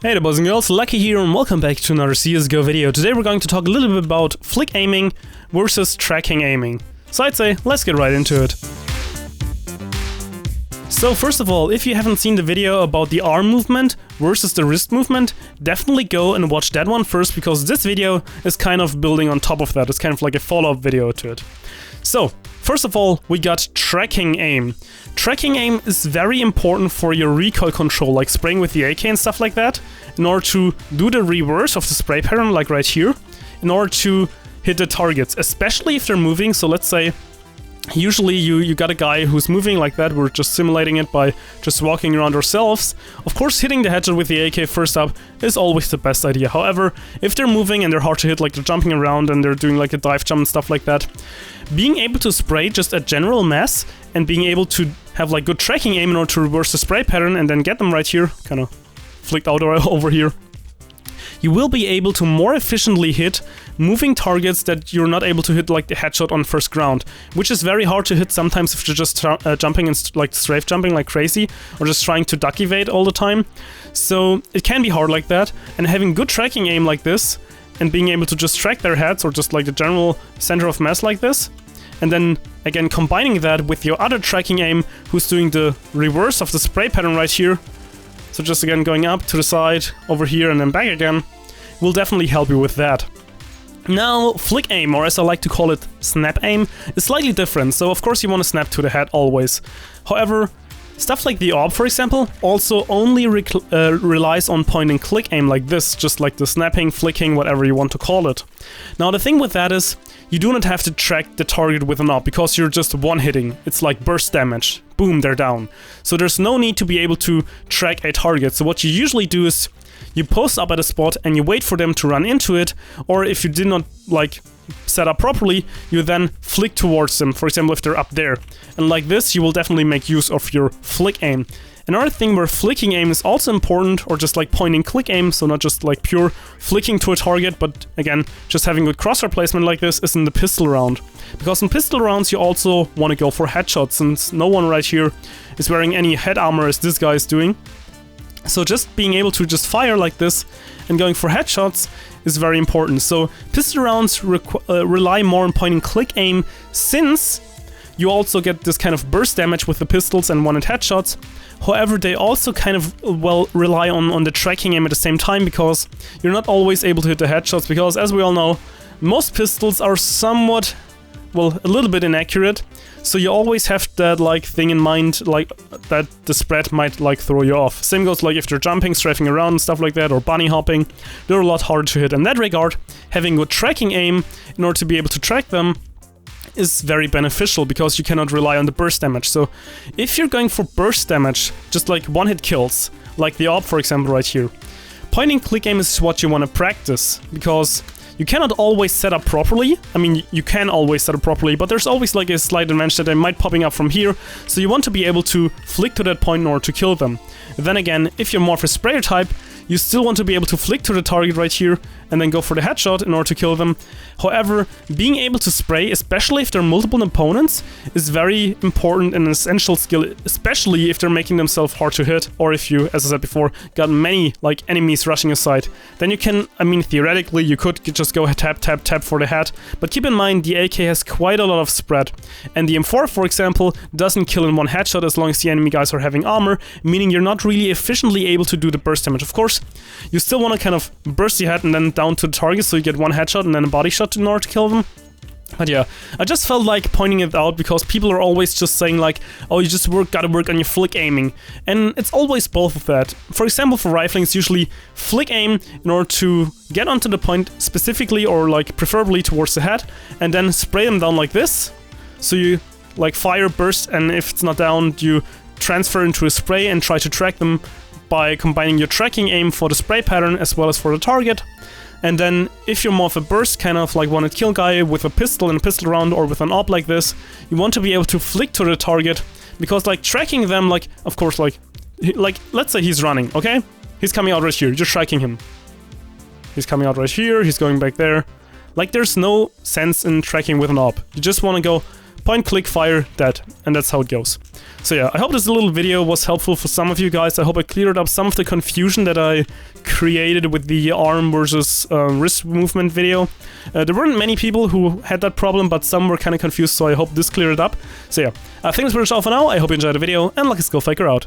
Hey there boys and girls, Lucky here and welcome back to another CSGO video. Today we're going to talk a little bit about flick aiming versus tracking aiming. So I'd say, let's get right into it. So first of all, if you haven't seen the video about the arm movement versus the wrist movement, definitely go and watch that one first, because this video is kind of building on top of that. It's kind of like a follow-up video to it. So, first of all, we got tracking aim. Tracking aim is very important for your recoil control, like spraying with the AK and stuff like that, in order to do the reverse of the spray pattern, like right here, in order to hit the targets, especially if they're moving. So let's say, usually you got a guy who's moving like that, we're just simulating it by just walking around ourselves. Of course, hitting the headshot with the AK first up is always the best idea. However, if they're moving and they're hard to hit, like they're jumping around and they're doing like a dive jump and stuff like that, being able to spray just a general mass and being able to have like good tracking aim in order to reverse the spray pattern and then get them right here, kind of flicked out over here, you will be able to more efficiently hit moving targets that you're not able to hit like the headshot on first ground, which is very hard to hit sometimes if you're just jumping and like strafe jumping like crazy, or just trying to duck evade all the time. So it can be hard like that, and having good tracking aim like this, and being able to just track their heads or just like the general center of mass like this, and then again combining that with your other tracking aim who's doing the reverse of the spray pattern right here, so just again going up to the side, over here and then back again, will definitely help you with that. Now, flick aim, or as I like to call it, snap aim, is slightly different. So of course you want to snap to the head always. However, stuff like the AWP, for example, also only relies on point and click aim like this, just like the snapping, flicking, whatever you want to call it. Now the thing with that is, you do not have to track the target with an AWP, because you're just one-hitting. It's like burst damage. Boom, they're down. So there's no need to be able to track a target. So what you usually do is, you post up at a spot and you wait for them to run into it, or if you did not like set up properly, you then flick towards them, for example if they're up there. And like this you will definitely make use of your flick aim. Another thing where flicking aim is also important, or just like point and click aim, so not just like pure flicking to a target, but again just having good crosshair placement like this, is in the pistol round. Because in pistol rounds you also want to go for headshots, since no one right here is wearing any head armor as this guy is doing. So just being able to just fire like this and going for headshots is very important. So pistol rounds rely more on point and click aim, since you also get this kind of burst damage with the pistols and one-hit headshots. However, they also kind of, well, rely on the tracking aim at the same time, because you're not always able to hit the headshots, because as we all know, most pistols are somewhat, well, a little bit inaccurate. So you always have that like thing in mind, like that the spread might like throw you off. Same goes like if they're jumping, strafing around and stuff like that, or bunny hopping, they're a lot harder to hit. In that regard, having good tracking aim in order to be able to track them is very beneficial, because you cannot rely on the burst damage. So if you're going for burst damage, just like one-hit kills, like the AWP for example right here, point and click aim is what you want to practice, because you cannot always set up properly. I mean, you can always set up properly, but there's always like a slight advantage that they might popping up from here, so you want to be able to flick to that point in order to kill them. Then again, if you're more of a sprayer type, you still want to be able to flick to the target right here and then go for the headshot in order to kill them. However, being able to spray, especially if there are multiple opponents, is very important and an essential skill, especially if they're making themselves hard to hit, or if you, as I said before, got many like enemies rushing aside. Then you can, I mean, theoretically you could just go tap, tap, tap for the head, but keep in mind the AK has quite a lot of spread, and the M4, for example, doesn't kill in one headshot as long as the enemy guys are having armor, meaning you're not really efficiently able to do the burst damage. Of course, you still want to kind of burst the head and then down to the target, so you get one headshot and then a body shot in order to kill them. But yeah, I just felt like pointing it out, because people are always just saying like, oh, you just gotta work on your flick aiming. And it's always both of that. For example, for rifling, it's usually flick aim in order to get onto the point specifically, or like preferably towards the head, and then spray them down like this. So you like fire, burst, and if it's not down, you transfer into a spray and try to track them by combining your tracking aim for the spray pattern as well as for the target. And then if you're more of a burst kind of like one-hit kill guy with a pistol and a pistol round, or with an AWP like this, you want to be able to flick to the target, because like tracking them, like of course like let's say he's running, okay? He's coming out right here, you're tracking him. He's coming out right here, he's going back there. Like there's no sense in tracking with an AWP. You just want to go point, click, fire, dead. And that's how it goes. So yeah, I hope this little video was helpful for some of you guys. I hope I cleared up some of the confusion that I created with the arm versus wrist movement video. There weren't many people who had that problem, but some were kind of confused, so I hope this cleared it up. So yeah, I think that's pretty much all for now. I hope you enjoyed the video, and luckySkillFaker out.